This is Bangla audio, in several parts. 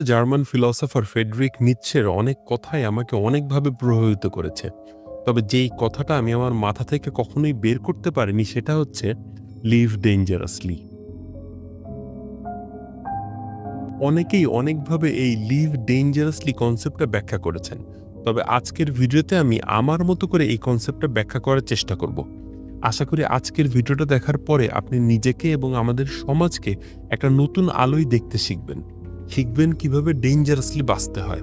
জার্মান ফিলসফার ফ্রেডরিক নিৎসের অনেক কথাই আমাকে অনেকভাবে প্রভাবিত করেছে। তবে যেই কথাটা আমি আমার মাথা থেকে কখনোই বের করতে পারিনি সেটা হচ্ছে লিভ ডেঞ্জারাসলি। অনেকেই অনেকভাবে এই লিভ ডেঞ্জারাসলি কনসেপ্টটা ব্যাখ্যা করেছেন। তবে আজকের ভিডিওতে আমি আমার মতো করে এই কনসেপ্টটা ব্যাখ্যা করার চেষ্টা করব। আশা করি আজকের ভিডিওটা দেখার পরে আপনি নিজেকে এবং আমাদের সমাজকে একটা নতুন আলোয় দেখতে শিখবেন কিভাবে ডেঞ্জারাসলি বাঁচতে হয়।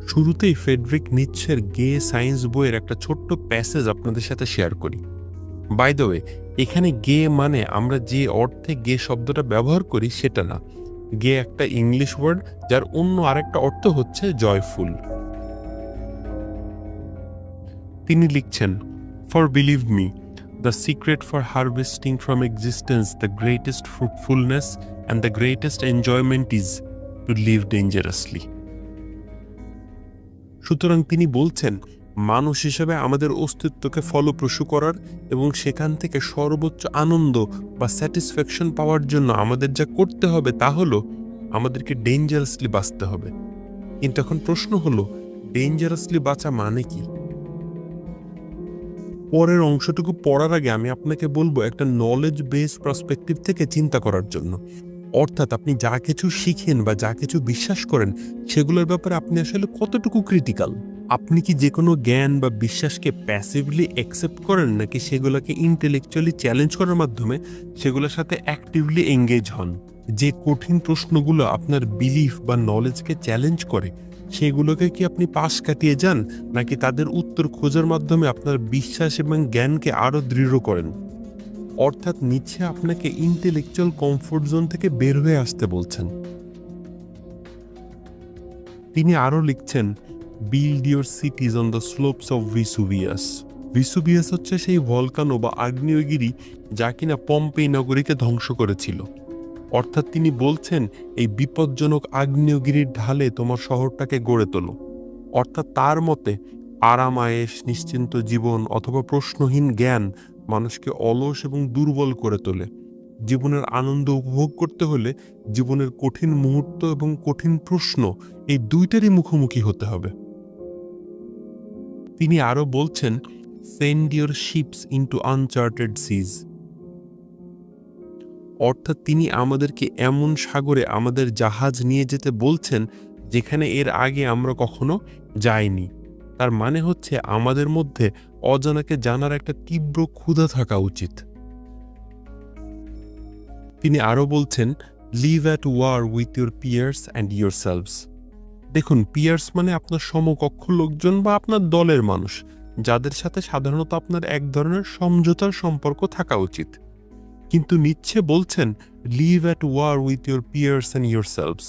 শুরুতেই ফ্রেডরিক নিৎসের গে সায়েন্স বইয়ের একটা ছোট্ট প্যাসেজ আপনাদের সাথে শেয়ার করি। বাই দ্য ওয়ে, এখানে গে মানে আমরা যে অর্থে গে শব্দটা ব্যবহার করি সেটা না। গে একটা ইংলিশ ওয়ার্ড যার অন্য আরেকটা অর্থ হচ্ছে জয়ফুল। তিনি লিখছেন, for believe me, the secret for harvesting from existence the greatest fruitfulness and the greatest enjoyment is to live dangerously. সুতরাং তিনি বলছেন, মানুষ হিসেবে আমাদের অস্তিত্বকে ফলপ্রসূ করার এবং সেখান থেকে সর্বোচ্চ আনন্দ বা স্যাটিসফ্যাকশন পাওয়ার জন্য আমাদের যা করতে হবে তা হলো আমাদেরকে ডেঞ্জারাসলি বাঁচতে হবে। কিন্তু এখন প্রশ্ন হলো, ডেঞ্জারাসলি বাঁচা মানে কি? পরের অংশটুকু পড়ার আগে আমি আপনাকে বলবো একটা নলেজ বেস পার্সপেক্টিভ থেকে চিন্তা করার জন্য। অর্থাৎ আপনি যা কিছু শিখেন বা যা কিছু বিশ্বাস করেন সেগুলোর ব্যাপারে আপনি আসলে কতটুকু ক্রিটিক্যাল। আপনি কি যে কোনো জ্ঞান বা বিশ্বাসকে প্যাসিভলি অ্যাকসেপ্ট করেন, নাকি সেগুলোকে ইন্টেলেকচুয়ালি চ্যালেঞ্জ করার মাধ্যমে সেগুলোর সাথে অ্যাক্টিভলি এঙ্গেজ হন? যে কঠিন প্রশ্নগুলো আপনার বিলিফ বা নলেজকে চ্যালেঞ্জ করে সেগুলোকে কি আপনি পাশ কাটিয়ে যান, নাকি তাদের উত্তর খোঁজার মাধ্যমে আপনার বিশ্বাস এবং জ্ঞানকে আরও দৃঢ় করেন? অর্থাৎ নিচ্ছে আপনাকে ইন্টেলেকচুয়াল কমফোর্ট জোন থেকে বের হয়ে আসতে বলছেন। তিনি আরও লিখছেন, build your সিটিজ on the slopes of Vesuvius. Vesuvius হচ্ছে সেই ভলকানো বা আগ্নেয়গিরি যা কিনা পম্পেই নগরীকে ধ্বংস করেছিল। অর্থাৎ তিনি বলছেন, এই বিপজ্জনক আগ্নেয়গিরির ঢালে তোমার শহরটাকে গড়ে তোলো। অর্থাৎ তার মতে আরাম আয়েশ, নিশ্চিন্ত জীবন অথবা প্রশ্নহীন জ্ঞান মানুষকে অলস এবং দুর্বল করে তোলে। জীবনের আনন্দ উপভোগ করতে হলে জীবনের কঠিন মুহূর্ত এবং কঠিন প্রশ্ন এই দুইটারই মুখোমুখি হতে হবে। তিনি আরও বলছেন, send your ships into uncharted seas. অর্থাৎ তিনি আমাদেরকে এমন সাগরে আমাদের জাহাজ নিয়ে যেতে বলছেন যেখানে এর আগে আমরা কখনো যাইনি। তার মানে হচ্ছে আমাদের মধ্যে অজানাকে জানার একটা তীব্র ক্ষুধা থাকা উচিত। তিনি আরও বলছেন, live at war with your peers and yourselves. দেখুন, পিয়ার্স মানে আপনার সমকক্ষ লোকজন বা আপনার দলের মানুষ, যাদের সাথে সাধারণত আপনার এক ধরনের সমঝোতার সম্পর্ক থাকা উচিত। কিন্তু নিচ্ছে বলছেন, live at war with your peers and yourselves.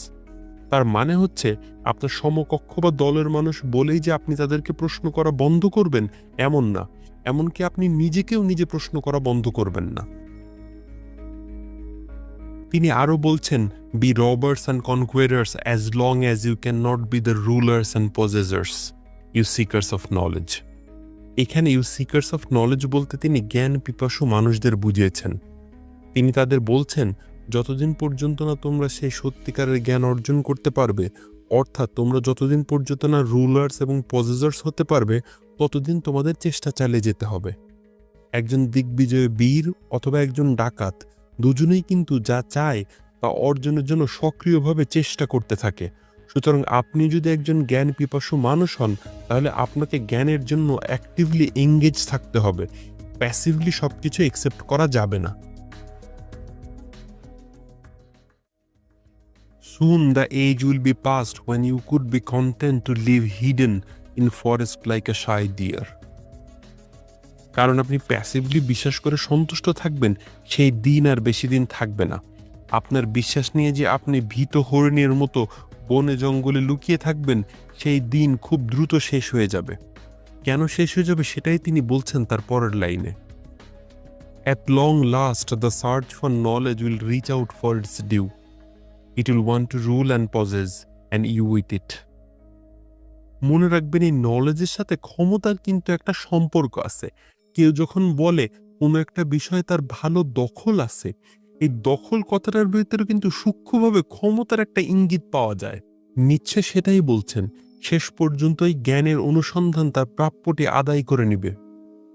তার মানে হচ্ছে আপনার সমকক্ষ বা দলের মানুষ বলেই যে আপনি তাদেরকে প্রশ্ন করা বন্ধ করবেন এমন না, এমনকি আপনি নিজেকেও নিজে প্রশ্ন করা বন্ধ করবেন না। তিনি আরও বলছেন, be robbers and conquerors as long as you can not be the rulers and possessors, you seekers of knowledge. এখানে ইউ সিকার্স অফ নলেজ বলতে তিনি জ্ঞান পিপাসু মানুষদের বুঝিয়েছেন। তিনি তাদের বলছেন, যতদিন পর্যন্ত না তোমরা সেই সত্যিকারের জ্ঞান অর্জন করতে পারবে, অর্থাৎ তোমরা যতদিন পর্যন্ত না রুলার্স এবং পজেসার্স হতে পারবে, ততদিন তোমাদের চেষ্টা চালিয়ে যেতে হবে। একজন দিগ্বিজয়ী বীর অথবা একজন ডাকাত দুজনেই কিন্তু যা চায় তা অর্জনের জন্য সক্রিয়ভাবে চেষ্টা করতে থাকে। সুতরাং আপনি যদি একজন জ্ঞান পিপাসু মানুষ হন, তাহলে আপনাকে জ্ঞানের জন্য অ্যাক্টিভলি এঙ্গেজ থাকতে হবে। প্যাসিভলি সবকিছু অ্যাকসেপ্ট করা যাবে না। Soon the age will be past when you could be content to live hidden in forest like a shy deer. কারণ আপনি প্যাসিভলি বিশ্বাস করে সন্তুষ্ট থাকবেন, সেই দিন আর বেশি দিন থাকবে না। আপনার বিশ্বাস নিয়ে যে আপনি ভীত হরিণের মতো বনে জঙ্গলে লুকিয়ে থাকবেন, সেই দিন খুব দ্রুত শেষ হয়ে যাবে। কেন শেষ হয়ে যাবে সেটাই তিনি বলছেন তার পরের লাইনে। At long last the search for knowledge will reach out for its due. It will want to rule and possess, and you with it. মনে রাখবেন, এই নলেজের সাথে ক্ষমতার কিন্তু একটা সম্পর্ক আছে। কেউ যখন বলে কোনো একটা বিষয়ে তার ভালো দখল আছে, এই দখল কথাটার ভিতরে কিন্তু সূক্ষ্মভাবে ক্ষমতার একটা ইঙ্গিত পাওয়া যায়। নিচ্ছে সেটাই বলছেন, শেষ পর্যন্ত এই জ্ঞানের অনুসন্ধান তার প্রাপ্যটি আদায় করে নিবে।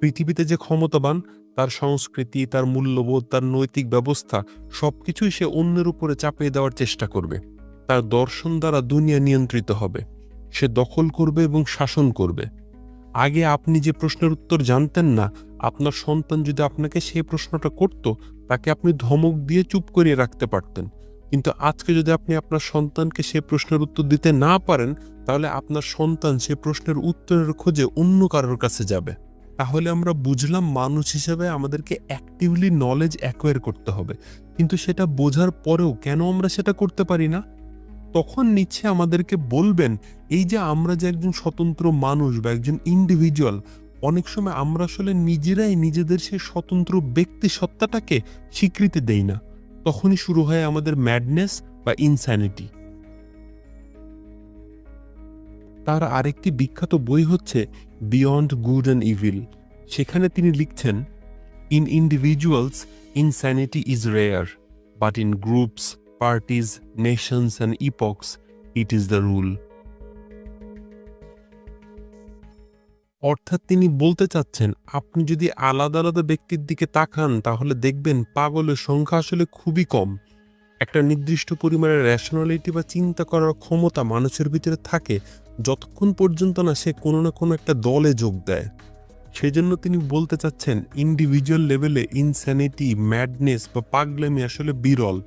পৃথিবীতে যে ক্ষমতাবান, তার সংস্কৃতি, তার মূল্যবোধ, তার নৈতিক ব্যবস্থা সবকিছুই সে অন্যের উপরে চাপিয়ে দেওয়ার চেষ্টা করবে। তার দর্শন দ্বারা দুনিয়া নিয়ন্ত্রিত হবে। সে দখল করবে এবং শাসন করবে। আগে আপনি যে প্রশ্নের উত্তর জানতেন না, আপনার সন্তান যদি আপনাকে সেই প্রশ্নটা করত, তাকে আপনি ধমক দিয়ে চুপ করিয়ে রাখতে পারতেন। কিন্তু আজকে যদি আপনি আপনার সন্তানকে সেই প্রশ্নের উত্তর দিতে না পারেন, তাহলে আপনার সন্তান সে প্রশ্নের উত্তরের খোঁজে অন্য কারোর কাছে যাবে। তাহলে আমরা বুঝলাম মানুষ হিসেবে আমাদেরকে অ্যাক্টিভলি নলেজ অ্যাকোয়ার করতে হবে, কিন্তু সেটা বোঝার পরেও কেন আমরা সেটা করতে পারি না? তখন নিচ্ছে আমাদেরকে বলবেন, এই যে আমরা যে একজন স্বতন্ত্র মানুষ বা একজন ইন্ডিভিজুয়াল, অনেক সময় আমরা আসলে নিজেরাই নিজেদের সেই স্বতন্ত্র ব্যক্তি সত্তাটাকে স্বীকৃতি দেই না। তখনই শুরু হয় আমাদের ম্যাডনেস বা ইনস্যানিটি। তার আরেকটি বিখ্যাত বই হচ্ছে বিয়ন্ড গুড অ্যান্ড ইভিল। সেখানে তিনি লিখছেন, in individuals insanity is rare, but in groups, parties, nations and epochs it is the rule. অর্থাৎ তিনি বলতে চাচ্ছেন, আপনি যদি আলাদা আলাদা ব্যক্তির দিকে তাকান তাহলে দেখবেন পাগলের সংখ্যা আসলে খুবই কম। একটা নির্দিষ্ট পরিমাণের রেশনালিটি বা চিন্তা করার ক্ষমতা মানুষের ভিতরে থাকে যতক্ষণ পর্যন্ত না সে কোনো না কোনো একটা দলে যোগ দেয়। সেই জন্য তিনি বলতে চাচ্ছেন, ইন্ডিভিজুয়াল লেভেলে ইনস্যানিটি, ম্যাডনেস বা পাগলামি আসলে বিরল,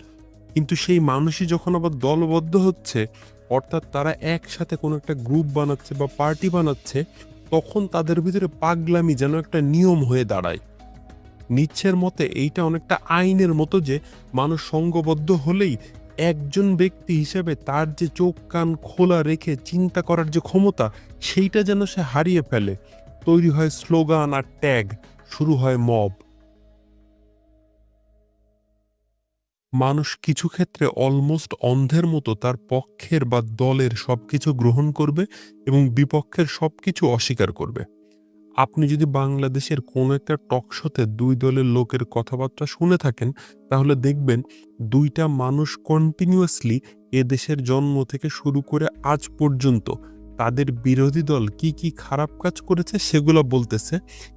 কিন্তু সেই মানুষই যখন আবার দলবদ্ধ হচ্ছে, অর্থাৎ তারা একসাথে কোনো একটা গ্রুপ বানাচ্ছে বা পার্টি বানাচ্ছে, তখন তাদের ভিতরে পাগলামি যেন একটা নিয়ম হয়ে দাঁড়ায়। নিচ্ছের মতে এইটা অনেকটা আইনের মতো যে মানুষ সঙ্গবদ্ধ হলেই একজন ব্যক্তি হিসেবে তার যে চোখ কান খোলা রেখে চিন্তা করার যে ক্ষমতা, সেইটা যেন সে হারিয়ে ফেলে। তৈরি হয় স্লোগান আর ট্যাগ, শুরু হয় মব। মানুষ কিছু ক্ষেত্রে অলমোস্ট অন্ধের মতো তার পক্ষের বা দলের সবকিছু গ্রহণ করবে এবং বিপক্ষের সবকিছু অস্বীকার করবে। আপনি যদি বাংলাদেশের কোনো একটা টক শোতে দুই দলের লোকের কথাবার্তা শুনে থাকেন, তাহলে দেখবেন দুইটা মানুষ কন্টিনিউয়াসলি এদেশের জন্ম থেকে শুরু করে আজ পর্যন্ত তাদের বিরোধী দল কি কি খারাপ কাজ করেছে সেগুলো বলতেছে,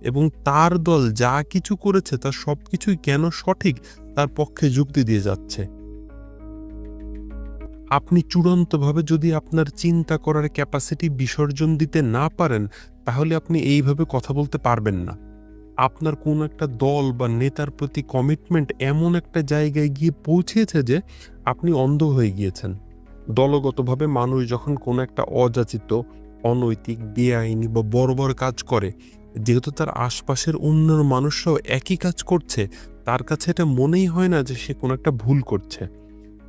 এবং তার দল যা কিছু করেছে তার সবকিছুই কেন সঠিক তার পক্ষে যুক্তি দিয়ে যাচ্ছে। আপনি চূড়ান্তভাবে যদি আপনার চিন্তা করার ক্যাপাসিটি বিসর্জন দিতে না পারেন, তাহলে আপনি এইভাবে কথা বলতে পারবেন না। আপনার কোন একটা দল বা নেতার প্রতি কমিটমেন্ট এমন একটা জায়গায় গিয়ে পৌঁছেছে যে আপনি অন্ধ হয়ে গিয়েছেন। দলগতভাবে মানুষ যখন কোনো একটা অযাচিত, অনৈতিক, বেআইনি বা বর্বর কাজ করে, যেহেতু তার আশপাশের অন্য মানুষরাও একই কাজ করছে, তার কাছে এটা মনেই হয় না যে সে কোনো একটা ভুল করছে।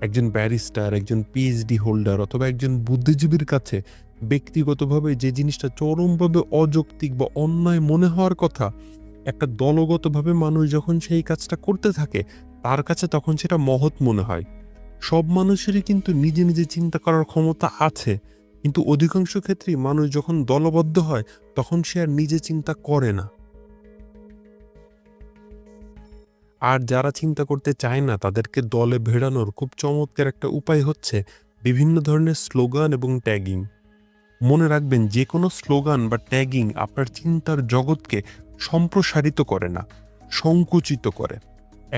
একজন ব্যারিস্টার, একজন পিএইচডি হোল্ডার অথবা একজন বুদ্ধিজীবীর কাছে ব্যক্তিগতভাবে যে জিনিসটা চরমভাবে অযৌক্তিক বা অন্যায় মনে হওয়ার কথা, একটা দলগতভাবে মানুষ যখন সেই কাজটা করতে থাকে, তার কাছে তখন সেটা মহৎ মনে হয়। সব মানুষেরই কিন্তু নিজে নিজে চিন্তা করার ক্ষমতা আছে, কিন্তু অধিকাংশ ক্ষেত্রেই মানুষ যখন দলবদ্ধ হয় তখন সে আর নিজে চিন্তা করে না। আর যারা চিন্তা করতে চায় না, তাদেরকে দলে ভেড়ানোর খুব চমৎকার একটা উপায় হচ্ছে বিভিন্ন ধরনের স্লোগান এবং ট্যাগিং। মনে রাখবেন, যে কোনো স্লোগান বা ট্যাগিং আপনার চিন্তার জগৎকে সম্প্রসারিত করে না, সংকুচিত করে।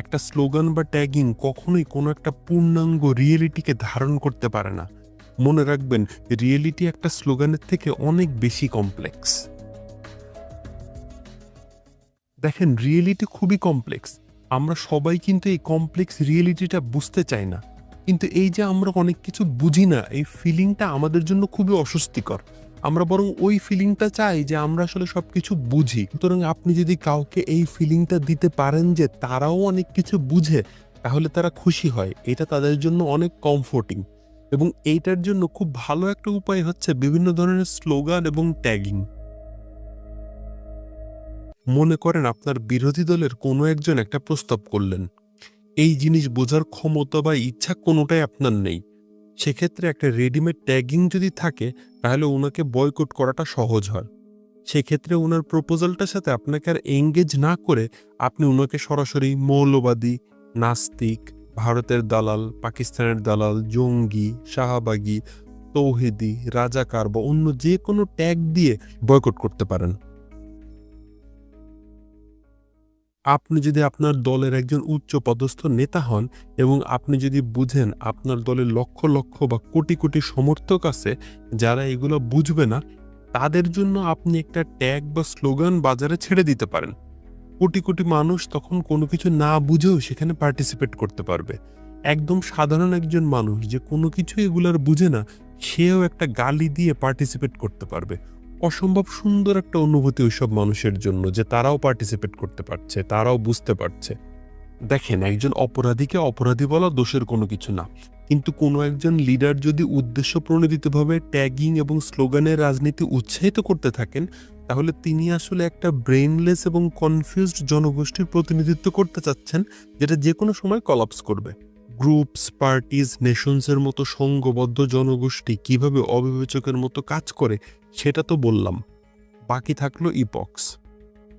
একটা স্লোগান বা ট্যাগিং কখনোই কোনো একটা পূর্ণাঙ্গ রিয়েলিটিকে ধারণ করতে পারে না। মনে রাখবেন, রিয়েলিটি একটা স্লোগানের থেকে অনেক বেশি কমপ্লেক্স। দেখেন, রিয়েলিটি খুবই কমপ্লেক্স। আমরা সবাই কিন্তু এই কমপ্লেক্স রিয়েলিটিটা বুঝতে চাই না, কিন্তু এই যে আমরা অনেক কিছু বুঝি না, এই ফিলিংটা আমাদের জন্য খুবই অস্বস্তিকর। আমরা বরং ওই ফিলিংটা চাই যে আমরা আসলে সবকিছু বুঝি। সুতরাং আপনি যদি কাউকে এই ফিলিংটা দিতে পারেন যে তারাও অনেক কিছু বুঝে, তাহলে তারা খুশি হয়। এটা তাদের জন্য অনেক কমফোর্টিং, এবং এইটার জন্য খুব ভালো একটা উপায় হচ্ছে বিভিন্ন ধরনের স্লোগান এবং ট্যাগিং। মনে করেন আপনার বিরোধী দলের কোনো একজন একটা প্রস্তাব করলেন, এই জিনিস বোঝার ক্ষমতা বা ইচ্ছা কোনোটাই আপনার নেই। সেক্ষেত্রে একটা রেডিমেড ট্যাগিং যদি থাকে, তাহলে ওনাকে বয়কট করাটা সহজ হয়। সেক্ষেত্রে ওনার প্রপোজালটার সাথে আপনাকে আর এঙ্গেজ না করে আপনি ওনাকে সরাসরি মৌলবাদী, নাস্তিক, ভারতের দালাল, পাকিস্তানের দালাল, জঙ্গি, শাহবাগী, তৌহিদি, রাজাকার বা অন্য যে কোনো ট্যাগ দিয়ে বয়কট করতে পারেন। আপনি যদি আপনার দলের একজন উচ্চ পদস্থ নেতা হন এবং আপনি যদি বুঝেন আপনার দলের লক্ষ লক্ষ বা কোটি কোটি সমর্থক আছে যারা এগুলো বুঝবে না, তাদের জন্য আপনি একটা ট্যাগ বা স্লোগান বাজারে ছেড়ে দিতে পারেন। কোটি কোটি মানুষ তখন কোনো কিছু না বুঝেও সেখানে পার্টিসিপেট করতে পারবে। একদম সাধারণ একজন মানুষ যে কোনো কিছু এগুলার বুঝে না, সেও একটা গালি দিয়ে পার্টিসিপেট করতে পারবে। অসম্ভব সুন্দর একটা অনুভূতি ওইসব মানুষের জন্য যে তারাও পার্টিসিপেট করতে পারছে, তারাও বুঝতে পারছে। দেখেন, একজন অপরাধীকে অপরাধী বলা দোষের কোনো কিছু না, কিন্তু কোনো একজন লিডার যদি উদ্দেশ্য প্রণোদিতভাবে ট্যাগিং এবং স্লোগানের রাজনীতি উৎসাহিত করতে থাকেন, তাহলে তিনি আসলে একটা ব্রেইনলেস এবং কনফিউজড জনগোষ্ঠীর প্রতিনিধিত্ব করতে চাচ্ছেন, যেটা যে কোনো সময় কলাপস করবে। গ্রুপস, পার্টিজ, নেশনসের মতো সংঘবদ্ধ জনগোষ্ঠী কিভাবে অবিবেচকের মতো কাজ করে সেটা তো বললাম। বাকি থাকলো ইপক্স।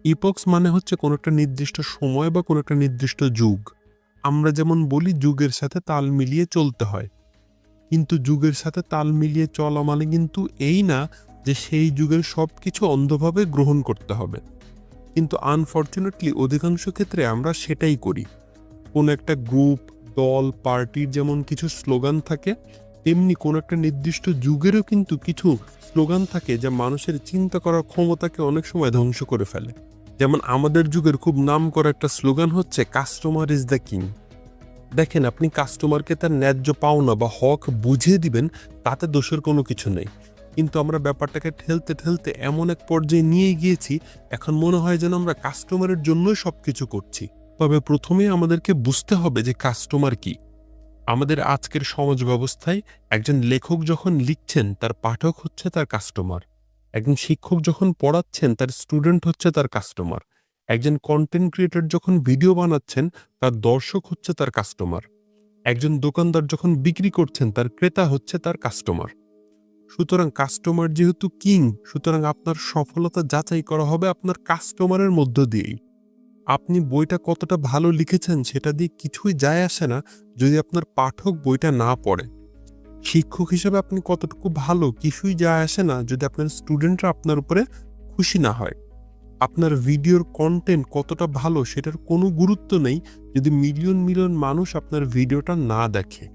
ইপক্স মানে হচ্ছে কোনো একটা নির্দিষ্ট সময় বা কোনো একটা নির্দিষ্ট যুগ। আমরা যেমন বলি যুগের সাথে তাল মিলিয়ে চলতে হয়, কিন্তু যুগের সাথে তাল মিলিয়ে চলা মানে কিন্তু এই না যে সেই যুগের সবকিছু অন্ধভাবে গ্রহণ করতে হবে। কিন্তু আনফরচুনেটলি অধিকাংশ ক্ষেত্রে আমরা সেটাই করি। কোনো একটা গ্রুপ, দল, পার্টির যেমন কিছু স্লোগান থাকে, তেমনি কোনো একটা নির্দিষ্ট যুগেরও কিন্তু কিছু স্লোগান থাকে যা মানুষের চিন্তা করার ক্ষমতাকে অনেক সময় ধ্বংস করে ফেলে। যেমন আমাদের যুগের খুব নামকরা একটা স্লোগান হচ্ছে কাস্টমার ইজ দ্য কিং। দেখেন, আপনি কাস্টমারকে তার ন্যায্য পাওনা বা হক বুঝিয়ে দিবেন, তাতে দোষের কোনো কিছু নেই। কিন্তু আমরা ব্যাপারটাকে ঠেলতে ঠেলতে এমন এক পর্যায়ে নিয়ে গিয়েছি, এখন মনে হয় যেন আমরা কাস্টমারের জন্যই সবকিছু করছি। তবে প্রথমেই আমাদেরকে বুঝতে হবে যে কাস্টমার কি। আমাদের আজকের সমাজ ব্যবস্থায় একজন লেখক যখন লিখছেন, তার পাঠক হচ্ছে তার কাস্টমার। একজন শিক্ষক যখন পড়াচ্ছেন, তার স্টুডেন্ট হচ্ছে তার কাস্টমার। একজন কন্টেন্ট ক্রিয়েটর যখন ভিডিও বানাচ্ছেন, তার দর্শক হচ্ছে তার কাস্টমার। একজন দোকানদার যখন বিক্রি করছেন, তার ক্রেতা হচ্ছে তার কাস্টমার। সুতরাং কাস্টমার যেহেতু কিং, সুতরাং আপনার সফলতা যাচাই করা হবে আপনার কাস্টমারের মধ্য দিয়েই। আপনি বইটা কতটা ভালো লিখেছেন সেটা দিয়ে কিছুই যায় আসে না যদি আপনার পাঠক বইটা না পড়ে। শিক্ষক হিসেবে আপনি কতটুকু ভালো কিছুই যায় আসে না যদি আপনার স্টুডেন্টরা আপনার উপরে খুশি না হয়। আপনার ভিডিওর কন্টেন্ট কতটা ভালো সেটার কোনো গুরুত্ব নেই যদি মিলিয়ন মিলিয়ন মানুষ আপনার ভিডিওটা না দেখে।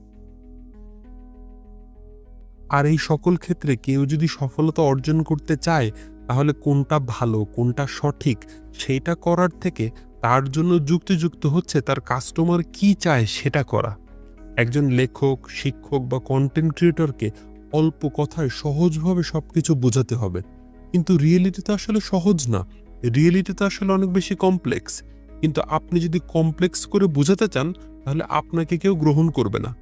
আর এই সকল ক্ষেত্রে কেউ যদি সফলতা অর্জন করতে চায়, তাহলে কোনটা ভালো কোনটা সঠিক সেইটা করার থেকে তার জন্য যুক্তিযুক্ত হচ্ছে তার কাস্টমার কি চায় সেটা করা। একজন লেখক, শিক্ষক বা কন্টেন্ট ক্রিয়েটরকে অল্প কথায় সহজভাবে সবকিছু বোঝাতে হবে, কিন্তু রিয়েলিটি তো আসলে সহজ না। রিয়েলিটি তো আসলে অনেক বেশি কমপ্লেক্স। কিন্তু আপনি যদি কমপ্লেক্স করে বোঝাতে চান, তাহলে আপনাকে কেউ গ্রহণ করবে না।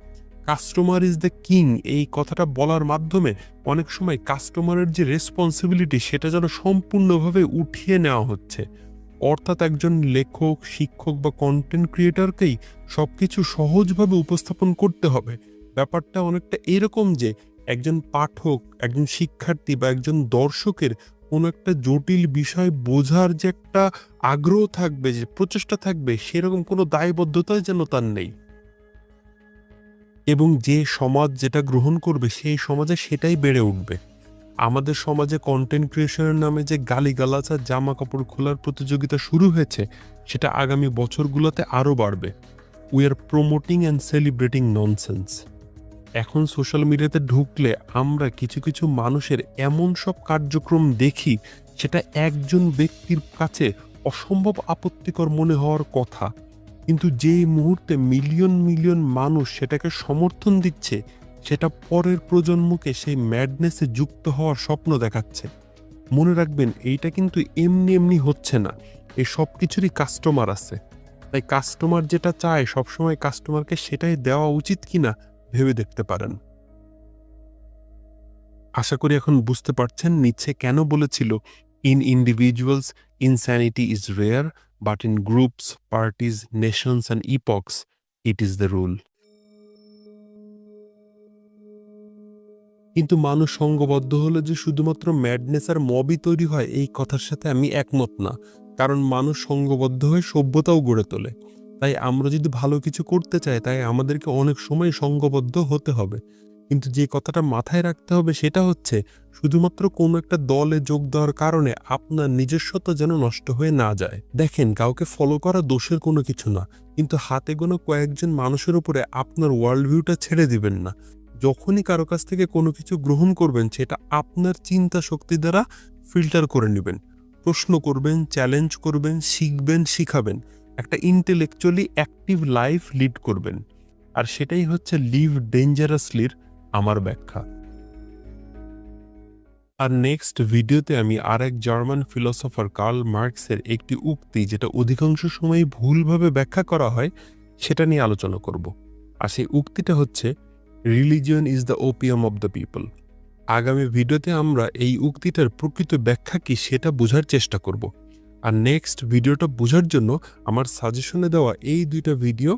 কাস্টমার ইজ দ্য কিং, এই কথাটা বলার মাধ্যমে অনেক সময় কাস্টমারের যে রেসপন্সিবিলিটি সেটা যেন সম্পূর্ণভাবে উঠিয়ে নেওয়া হচ্ছে। অর্থাৎ একজন লেখক, শিক্ষক বা কন্টেন্ট ক্রিয়েটরকেই সবকিছু সহজভাবে উপস্থাপন করতে হবে। ব্যাপারটা অনেকটা এরকম যে একজন পাঠক, একজন শিক্ষার্থী বা একজন দর্শকের কোনো একটা জটিল বিষয় বোঝার যে একটা আগ্রহ থাকবে, যে প্রচেষ্টা থাকবে, সেরকম কোনো দায়বদ্ধতা যেন তার নেই। এবং যে সমাজ যেটা গ্রহণ করবে সেই সমাজে সেটাই বেড়ে উঠবে। আমাদের সমাজে কন্টেন্ট ক্রিয়েশনের নামে যে গালিগালাজ আর জামা কাপড় খোলার প্রতিযোগিতা শুরু হয়েছে, সেটা আগামী বছরগুলোতে আরও বাড়বে। We are promoting and celebrating nonsense. এখন সোশ্যাল মিডিয়াতে ঢুকলে আমরা কিছু কিছু মানুষের এমন সব কার্যক্রম দেখি, সেটা একজন ব্যক্তির কাছে অসম্ভব আপত্তিকর মনে হওয়ার কথা, কিন্তু যেই মুহূর্তে মিলিয়ন মিলিয়ন মানুষ সেটাকে সমর্থন দিচ্ছে, সেটা পরের প্রজন্মকে সেই ম্যাডনেসে যুক্ত হওয়ার স্বপ্ন দেখাচ্ছে। মনে রাখবেন, এইটা কিন্তু এমনি এমনি হচ্ছে না, এই সব কিছুরই কাস্টমার আছে। তাই কাস্টমার যেটা চায় সবসময় কাস্টমারকে সেটাই দেওয়া উচিত কিনা ভেবে দেখতে পারেন। আশা করি এখন বুঝতে পারছেন নিচে কেন বলেছিল in individuals insanity is rare, but in groups, parties, nations and epochs it is the rule. কিন্তু মানুষ সংঘবদ্ধ হলে যে শুধুমাত্র ম্যাডনেস আর মবই তৈরি হয়, এই কথার সাথে আমি একমত না। কারণ মানুষ সংঘবদ্ধ হয়ে সভ্যতাও গড়ে তোলে। তাই আমরা যদি ভালো কিছু করতে চাই তাই আমাদেরকে অনেক সময় সংঘবদ্ধ হতে হবে। কিন্তু যে কথাটা মাথায় রাখতে হবে সেটা হচ্ছে শুধুমাত্র কোনো একটা দলে যোগ দেওয়ার কারণে আপনার নিজস্বতা যেন নষ্ট হয়ে না যায়। দেখেন, কাউকে ফলো করা দোষের কোনো কিছু না, কিন্তু হাতে গোনা কয়েকজন মানুষের উপরে আপনার ওয়ার্ল্ড ভিউটা ছেড়ে দিবেন না। যখনই কারো কাছ থেকে কোনো কিছু গ্রহণ করবেন সেটা আপনার চিন্তা শক্তি দ্বারা ফিল্টার করে নেবেন, প্রশ্ন করবেন, চ্যালেঞ্জ করবেন, শিখবেন, শিখাবেন, একটা ইন্টেলেকচুয়ালি অ্যাক্টিভ লাইফ লিড করবেন। আর সেটাই হচ্ছে লিভ ডেঞ্জারাসলির আমার ব্যাখ্যা। আর নেক্সট ভিডিওতে আমি আরেক জার্মান ফিলোসফার কার্ল মার্কসের একটি উক্তি, যেটা অধিকাংশ সময় ভুলভাবে ব্যাখ্যা করা হয়, সেটা নিয়ে আলোচনা করব। আর সেই উক্তিটা হচ্ছে, religion is the opium of the people. আগামী ভিডিওতে আমরা এই উক্তিটার প্রকৃত ব্যাখ্যা কি সেটা বোঝার চেষ্টা করব। আর নেক্সট ভিডিওটা বোঝার জন্য আমার সাজেশনে দেওয়া এই দুইটা ভিডিও